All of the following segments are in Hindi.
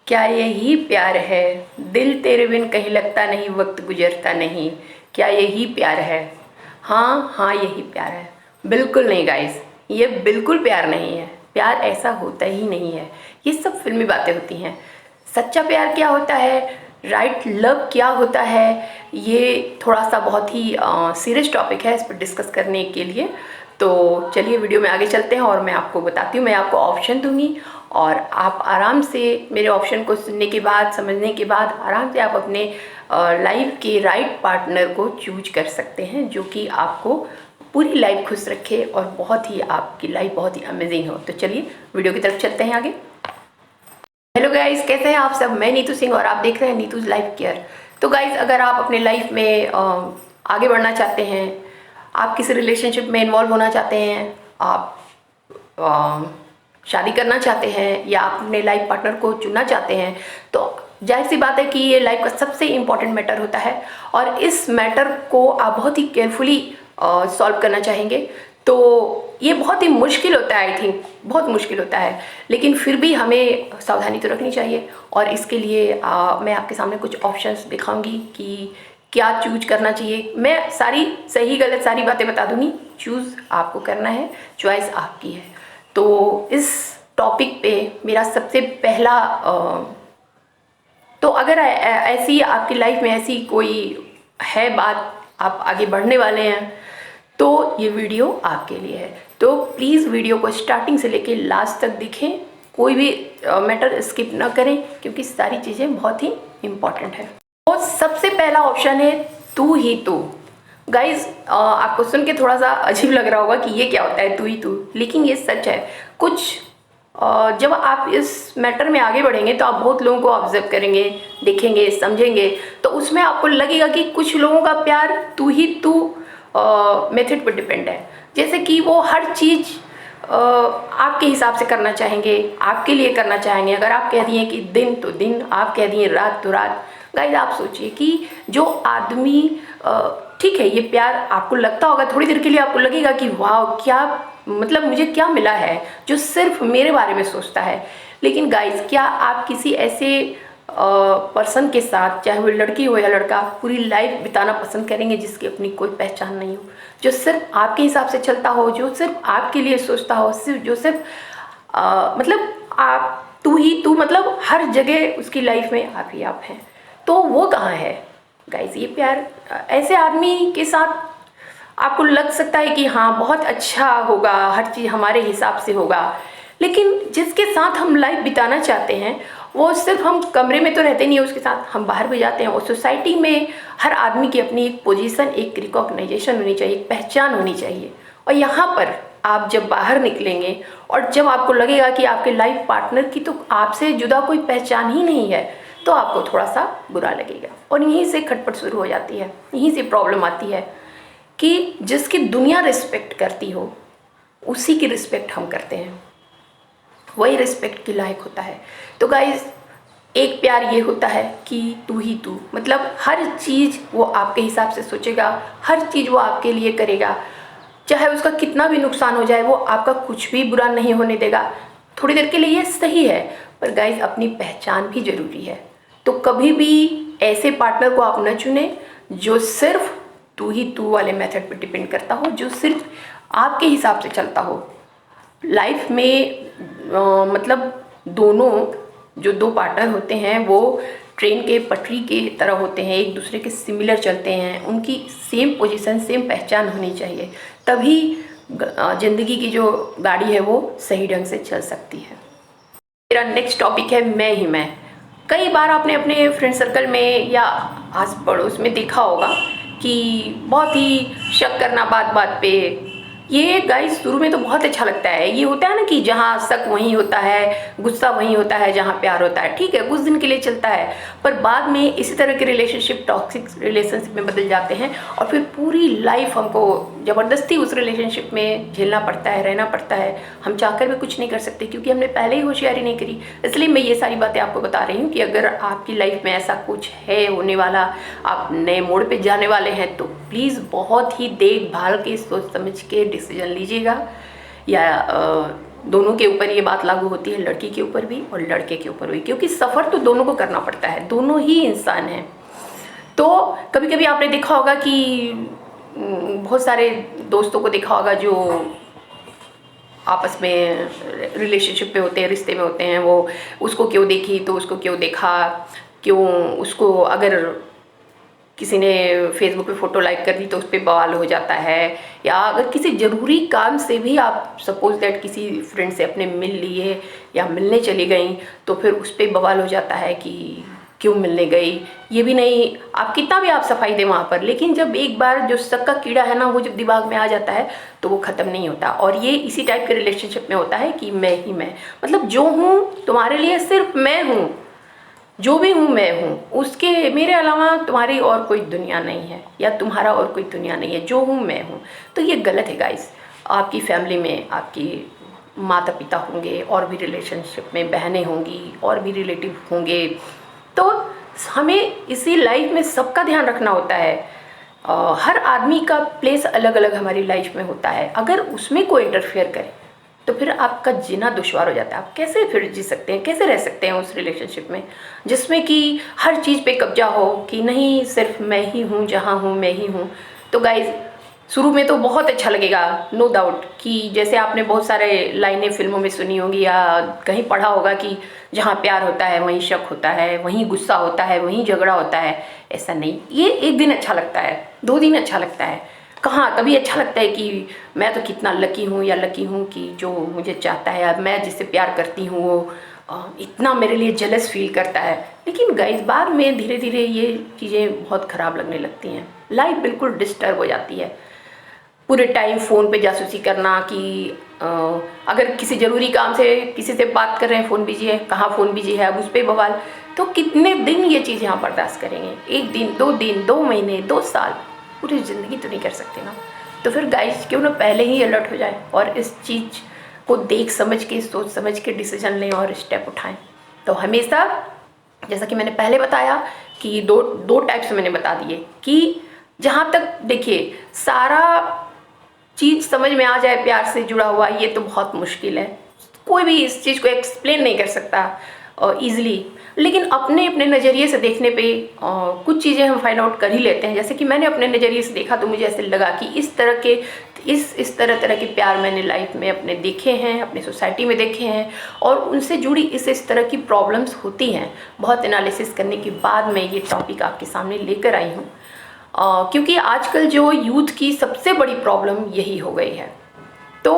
क्या यही प्यार है? दिल तेरे बिन कहीं लगता नहीं, वक्त गुजरता नहीं। क्या यही प्यार है? हाँ हाँ, यही प्यार है। बिल्कुल नहीं गाइस, ये बिल्कुल प्यार नहीं है। प्यार ऐसा होता ही नहीं है। ये सब फिल्मी बातें होती हैं। सच्चा प्यार क्या होता है, राइट लव क्या होता है, ये थोड़ा सा बहुत ही सीरियस टॉपिक है इस पर डिस्कस करने के लिए। तो चलिए वीडियो में आगे चलते हैं और मैं आपको बताती हूँ। मैं आपको ऑप्शन दूंगी और आप आराम से मेरे ऑप्शन को सुनने के बाद, समझने के बाद आराम से आप अपने लाइफ के राइट पार्टनर को चूज कर सकते हैं, जो कि आपको पूरी लाइफ खुश रखे और बहुत ही आपकी लाइफ बहुत ही अमेजिंग हो। तो चलिए वीडियो की तरफ चलते हैं आगे। हेलो गाइस, कैसे हैं आप सब? मैं नीतू सिंह और आप देख रहे हैं नीतूज लाइफ केयर। तो गाइस, अगर आप अपने लाइफ में आगे बढ़ना चाहते हैं, आप किसी रिलेशनशिप में इन्वॉल्व होना चाहते हैं, आप शादी करना चाहते हैं या आप अपने लाइफ पार्टनर को चुनना चाहते हैं, तो जाहिर सी बात है कि ये लाइफ का सबसे इम्पॉर्टेंट मैटर होता है और इस मैटर को आप बहुत ही केयरफुली सॉल्व करना चाहेंगे। तो ये बहुत ही मुश्किल होता है, आई थिंक बहुत मुश्किल होता है, लेकिन फिर भी हमें सावधानी तो रखनी चाहिए। और इसके लिए मैं आपके सामने कुछ ऑप्शंस दिखाऊंगी कि क्या चूज करना चाहिए। मैं सारी सही गलत सारी बातें बता दूंगी, चूज़ आपको करना है, चॉइस आपकी है। तो इस टॉपिक पे मेरा सबसे पहला तो अगर ऐसी आपकी लाइफ में ऐसी कोई है बात, आप आगे बढ़ने वाले हैं, तो ये वीडियो आपके लिए है। तो प्लीज़ वीडियो को स्टार्टिंग से लेके लास्ट तक देखें, कोई भी मैटर स्किप ना करें, क्योंकि सारी चीज़ें बहुत ही इम्पॉर्टेंट है। तो सबसे पहला ऑप्शन है तू ही तू। गाइज, आपको सुन के थोड़ा सा अजीब लग रहा होगा कि ये क्या होता है तू ही तू, लेकिन ये सच है। कुछ जब आप इस मैटर में आगे बढ़ेंगे तो आप बहुत लोगों को ऑब्जर्व करेंगे, देखेंगे, समझेंगे, तो उसमें आपको लगेगा कि कुछ लोगों का प्यार तू ही तू मेथड पर डिपेंड है। जैसे कि वो हर चीज़ आपके हिसाब से करना चाहेंगे, आपके लिए करना चाहेंगे। अगर आप कह दिए कि दिन तो दिन, आप कह दिए रात तो रात। गाइस, आप सोचिए कि जो आदमी ठीक है, ये प्यार आपको लगता होगा, थोड़ी देर के लिए आपको लगेगा कि वाह क्या मतलब मुझे क्या मिला है जो सिर्फ मेरे बारे में सोचता है। लेकिन गाइस, क्या आप किसी ऐसे पर्सन के साथ, चाहे वो लड़की हो या लड़का, पूरी लाइफ बिताना पसंद करेंगे जिसकी अपनी कोई पहचान नहीं हो, जो सिर्फ आपके हिसाब से चलता हो, जो सिर्फ आपके लिए सोचता हो, जो सिर्फ मतलब आप तू ही तू, मतलब हर जगह उसकी लाइफ में आप ही आप हैं? तो वो कहाँ है गाइस ये प्यार? ऐसे आदमी के साथ आपको लग सकता है कि हाँ बहुत अच्छा होगा, हर चीज़ हमारे हिसाब से होगा, लेकिन जिसके साथ हम लाइफ बिताना चाहते हैं वो सिर्फ हम कमरे में तो रहते नहीं है उसके साथ, हम बाहर भी जाते हैं। और सोसाइटी में हर आदमी की अपनी एक पोजीशन, एक रिकॉग्नाइजेशन होनी चाहिए, एक पहचान होनी चाहिए। और यहाँ पर आप जब बाहर निकलेंगे और जब आपको लगेगा कि आपके लाइफ पार्टनर की तो आपसे जुदा कोई पहचान ही नहीं है, तो आपको थोड़ा सा बुरा लगेगा। और यहीं से खटपट शुरू हो जाती है, यहीं से प्रॉब्लम आती है कि जिसकी दुनिया रिस्पेक्ट करती हो उसी की रिस्पेक्ट हम करते हैं, वही रिस्पेक्ट के लायक होता है। तो गाइज, एक प्यार ये होता है कि तू ही तू, मतलब हर चीज़ वो आपके हिसाब से सोचेगा, हर चीज़ वो आपके लिए करेगा, चाहे उसका कितना भी नुकसान हो जाए वो आपका कुछ भी बुरा नहीं होने देगा। थोड़ी देर के लिए ये सही है, पर गाइज अपनी पहचान भी ज़रूरी है। तो कभी भी ऐसे पार्टनर को आप न चुने जो सिर्फ तू ही तू वाले मेथड पे डिपेंड करता हो, जो सिर्फ आपके हिसाब से चलता हो। लाइफ में मतलब दोनों जो दो पार्टनर होते हैं वो ट्रेन के पटरी के तरह होते हैं, एक दूसरे के सिमिलर चलते हैं, उनकी सेम पोजीशन, सेम पहचान होनी चाहिए, तभी ज़िंदगी की जो गाड़ी है वो सही ढंग से चल सकती है। मेरा नेक्स्ट टॉपिक है मैं ही मैं। कई बार आपने अपने फ्रेंड सर्कल में या आस पड़ोस में देखा होगा कि बहुत ही शक करना बात बात पे। ये गाइस शुरू में तो बहुत अच्छा लगता है, ये होता है ना कि जहाँ शक वहीं होता है, गुस्सा वहीं होता है जहाँ प्यार होता है। ठीक है, कुछ दिन के लिए चलता है, पर बाद में इसी तरह के रिलेशनशिप टॉक्सिक रिलेशनशिप में बदल जाते हैं और फिर पूरी लाइफ हमको ज़बरदस्ती उस रिलेशनशिप में झेलना पड़ता है, रहना पड़ता है। हम चाहकर भी कुछ नहीं कर सकते क्योंकि हमने पहले ही होशियारी नहीं करी। इसलिए मैं ये सारी बातें आपको बता रही हूँ कि अगर आपकी लाइफ में ऐसा कुछ है होने वाला, आप नए मोड़ पे जाने वाले हैं, तो प्लीज़ बहुत ही देखभाल के, सोच समझ के डिसीजन लीजिएगा। या दोनों के ऊपर ये बात लागू होती है, लड़की के ऊपर भी और लड़के के ऊपर भी, क्योंकि सफ़र तो दोनों को करना पड़ता है, दोनों ही इंसान हैं। तो कभी कभी आपने देखा होगा कि बहुत सारे दोस्तों को देखा होगा जो आपस में रिलेशनशिप पे होते हैं, रिश्ते में होते हैं, वो उसको क्यों देखी तो उसको क्यों देखा, क्यों उसको, अगर किसी ने फेसबुक पे फ़ोटो लाइक कर दी तो उस पर बवाल हो जाता है, या अगर किसी ज़रूरी काम से भी आप सपोज दैट किसी फ्रेंड से अपने मिल लिए या मिलने चली गई तो फिर उस पर बवाल हो जाता है कि क्यों मिलने गई। ये भी नहीं, आप कितना भी आप सफाई दें वहाँ पर, लेकिन जब एक बार जो शक का कीड़ा है ना वो जब दिमाग में आ जाता है तो वो ख़त्म नहीं होता। और ये इसी टाइप के रिलेशनशिप में होता है कि मैं ही मैं, मतलब जो हूँ तुम्हारे लिए सिर्फ मैं हूँ, जो भी हूँ मैं हूँ, उसके मेरे अलावा तुम्हारी और कोई दुनिया नहीं है या तुम्हारा और कोई दुनिया नहीं है, जो हूँ मैं हूँ। तो ये गलत है गाइस। आपकी फैमिली में आपकी माता पिता होंगे, और भी रिलेशनशिप में बहनें होंगी, और भी रिलेटिव होंगे, तो हमें इसी लाइफ में सबका ध्यान रखना होता है। हर आदमी का प्लेस अलग अलग हमारी लाइफ में होता है। अगर उसमें कोई इंटरफेयर करे तो फिर आपका जीना दुश्वार हो जाता है। आप कैसे फिर जी सकते हैं, कैसे रह सकते हैं उस रिलेशनशिप में जिसमें कि हर चीज़ पे कब्जा हो, कि नहीं सिर्फ मैं ही हूँ, जहाँ हूँ मैं ही हूँ। तो गाइज शुरू में तो बहुत अच्छा लगेगा, नो डाउट, कि जैसे आपने बहुत सारे लाइनें फिल्मों में सुनी होंगी या कहीं पढ़ा होगा कि जहाँ प्यार होता है वहीं शक होता है, वहीं गुस्सा होता है, वहीं झगड़ा होता है। ऐसा नहीं, ये एक दिन अच्छा लगता है, 2 दिन अच्छा लगता है, कहाँ कभी अच्छा लगता है कि मैं तो कितना लकी हूँ या लकी हूँ कि जो मुझे चाहता है, या मैं जिससे प्यार करती हूँ वो इतना मेरे लिए जेलस फील करता है। लेकिन गाइस बाद में धीरे धीरे ये चीज़ें बहुत ख़राब लगने लगती हैं, लाइफ बिल्कुल डिस्टर्ब हो जाती है। पूरे टाइम फ़ोन पे जासूसी करना कि अगर किसी ज़रूरी काम से किसी से बात कर रहे हैं, फ़ोन बिजी है, कहाँ फ़ोन बिजी है, अब उस पर बवाल। तो कितने दिन ये चीज़ें आप बर्दाश्त करेंगे? 1 दिन, 2 दिन, 2 महीने, 2 साल, पूरी ज़िंदगी तो नहीं कर सकते ना। तो फिर गाइस क्यों ना पहले ही अलर्ट हो जाए और इस चीज़ को देख समझ के, सोच समझ के डिसीजन लें और स्टेप उठाएं। तो हमेशा, जैसा कि मैंने पहले बताया कि दो टाइप्स मैंने बता दिए, कि जहाँ तक देखिए सारा चीज़ समझ में आ जाए प्यार से जुड़ा हुआ, ये तो बहुत मुश्किल है। कोई भी इस चीज़ को एक्सप्लेन नहीं कर सकता ईज़िली, लेकिन अपने अपने नज़रिए से देखने पे कुछ चीज़ें हम फाइंड आउट कर ही लेते हैं। जैसे कि मैंने अपने नज़रिए से देखा तो मुझे ऐसे लगा कि इस तरह के इस तरह के प्यार मैंने लाइफ में अपने देखे हैं, अपनी सोसाइटी में देखे हैं, और उनसे जुड़ी इस तरह की प्रॉब्लम्स होती हैं। बहुत एनालिसिस करने के बाद मैं ये टॉपिक आपके सामने लेकर आई हूँ, क्योंकि आजकल जो यूथ की सबसे बड़ी प्रॉब्लम यही हो गई है। तो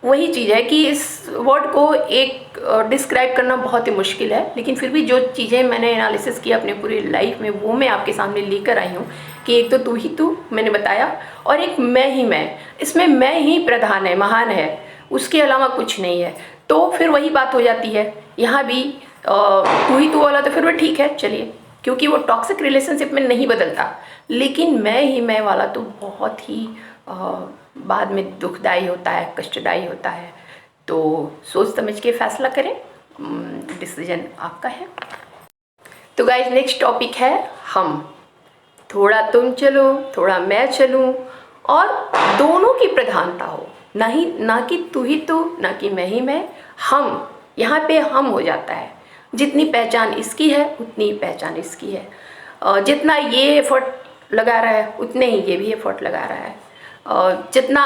वही चीज़ है कि इस वर्ड को एक डिस्क्राइब करना बहुत ही मुश्किल है, लेकिन फिर भी जो चीज़ें मैंने एनालिसिस की अपने पूरी लाइफ में वो मैं आपके सामने लेकर आई हूँ। कि एक तो तू ही तू मैंने बताया, और एक मैं ही मैं, इसमें मैं ही प्रधान है, महान है, उसके अलावा कुछ नहीं है। तो फिर वही बात हो जाती है यहाँ भी, तू ही तू वाला तो फिर वो ठीक है चलिए, क्योंकि वो टॉक्सिक रिलेशनशिप में नहीं बदलता। लेकिन मैं ही मैं वाला तो बहुत ही बाद में दुखदाई होता है, कष्टदायी होता है। तो सोच समझ के फैसला करें, डिसीजन आपका है। तो गाइज नेक्स्ट टॉपिक है हम। थोड़ा तुम चलो, थोड़ा मैं चलूं, और दोनों की प्रधानता हो, ना कि तू ही तू, ना कि मैं ही मैं, हम। यहाँ पे हम हो जाता है। जितनी पहचान इसकी है उतनी पहचान इसकी है, जितना ये एफर्ट लगा रहा है उतने ही ये भी एफर्ट लगा रहा है, जितना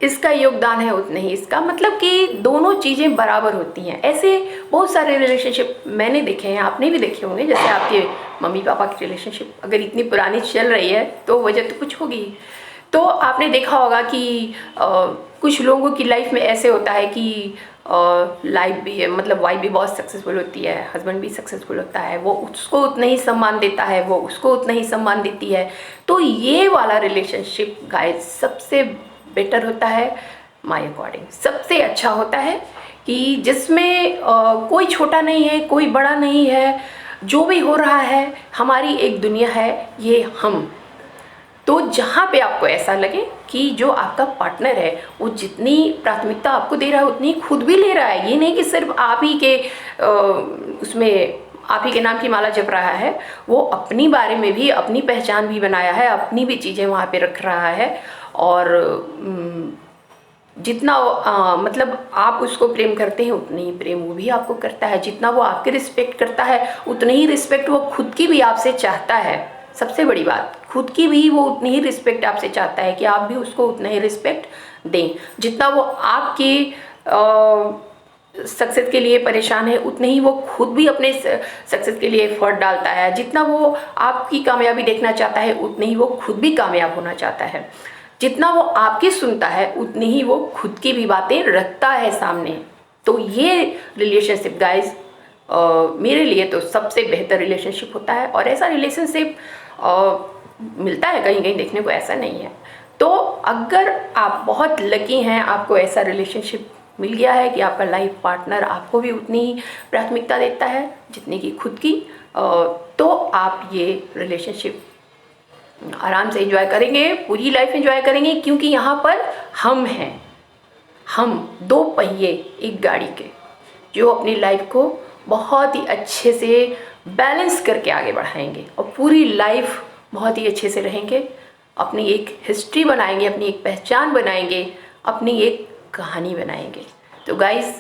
इसका योगदान है उतने ही इसका, मतलब कि दोनों चीज़ें बराबर होती हैं। ऐसे बहुत सारे रिलेशनशिप मैंने देखे हैं, आपने भी देखे होंगे। जैसे आपके मम्मी पापा की रिलेशनशिप अगर इतनी पुरानी चल रही है तो वजह तो कुछ होगी। तो आपने देखा होगा कि कुछ लोगों की लाइफ में ऐसे होता है कि लाइफ भी, मतलब वाइफ भी बहुत सक्सेसफुल होती है, हस्बैंड भी सक्सेसफुल होता है, वो उसको उतना ही सम्मान देता है, वो उसको उतना ही सम्मान देती है। तो ये वाला रिलेशनशिप गाइस सबसे बेटर होता है, माय अकॉर्डिंग सबसे अच्छा होता है, कि जिसमें कोई छोटा नहीं है, कोई बड़ा नहीं है, जो भी हो रहा है हमारी एक दुनिया है, ये हम। तो जहाँ पे आपको ऐसा लगे कि जो आपका पार्टनर है वो जितनी प्राथमिकता आपको दे रहा है उतनी खुद भी ले रहा है, ये नहीं कि सिर्फ आप ही के उसमें आप ही के नाम की माला जप रहा है, वो अपनी बारे में भी अपनी पहचान भी बनाया है, अपनी भी चीज़ें वहाँ पे रख रहा है, और जितना मतलब आप उसको प्रेम करते हैं उतने ही प्रेम वो भी आपको करता है। जितना वो आपके रिस्पेक्ट करता है उतनी ही रिस्पेक्ट वो खुद की भी आपसे चाहता है। सबसे बड़ी बात, खुद की भी वो उतनी ही रिस्पेक्ट आपसे चाहता है कि आप भी उसको उतना ही रिस्पेक्ट दें। जितना वो आपकी सक्सेस के लिए परेशान है उतने ही वो खुद भी अपने सक्सेस के लिए एफर्ट डालता है। जितना वो आपकी कामयाबी देखना चाहता है उतने ही वो खुद भी कामयाब होना चाहता है। जितना वो आपकी सुनता है उतनी ही वो खुद की भी बातें रखता है सामने। तो ये रिलेशनशिप गाइज मेरे लिए तो सबसे बेहतर रिलेशनशिप होता है। और ऐसा रिलेशनशिप मिलता है कहीं कहीं देखने को, ऐसा नहीं है। तो अगर आप बहुत लकी हैं, आपको ऐसा रिलेशनशिप मिल गया है कि आपका लाइफ पार्टनर आपको भी उतनी ही प्राथमिकता देता है जितनी कि खुद की, तो आप ये रिलेशनशिप आराम से एंजॉय करेंगे, पूरी लाइफ एंजॉय करेंगे। क्योंकि यहाँ पर हम हैं, हम दो पहिए एक गाड़ी के, जो अपनी लाइफ को बहुत ही अच्छे से बैलेंस करके आगे बढ़ाएंगे और पूरी लाइफ बहुत ही अच्छे से रहेंगे। अपनी एक हिस्ट्री बनाएंगे, अपनी एक पहचान बनाएंगे, अपनी एक कहानी बनाएंगे। तो गाइस,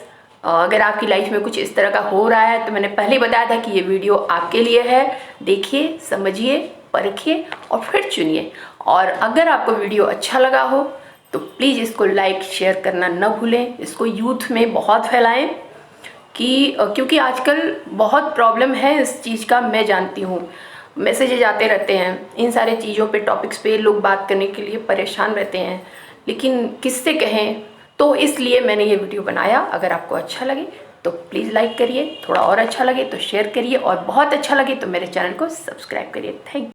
अगर आपकी लाइफ में कुछ इस तरह का हो रहा है तो मैंने पहले बताया था कि ये वीडियो आपके लिए है। देखिए, समझिए, परखिए और फिर चुनिए। और अगर आपको वीडियो अच्छा लगा हो तो प्लीज़ इसको लाइक शेयर करना न भूलें। इसको यूथ में बहुत फैलाएं क्योंकि आजकल बहुत प्रॉब्लम है इस चीज़ का, मैं जानती हूँ। मैसेजेज आते रहते हैं, इन सारे चीज़ों पे, टॉपिक्स पे लोग बात करने के लिए परेशान रहते हैं, लेकिन किससे कहें। तो इसलिए मैंने ये वीडियो बनाया। अगर आपको अच्छा लगे तो प्लीज़ लाइक करिए, थोड़ा और अच्छा लगे तो शेयर करिए, और बहुत अच्छा लगे तो मेरे चैनल को सब्सक्राइब करिए। Thank you.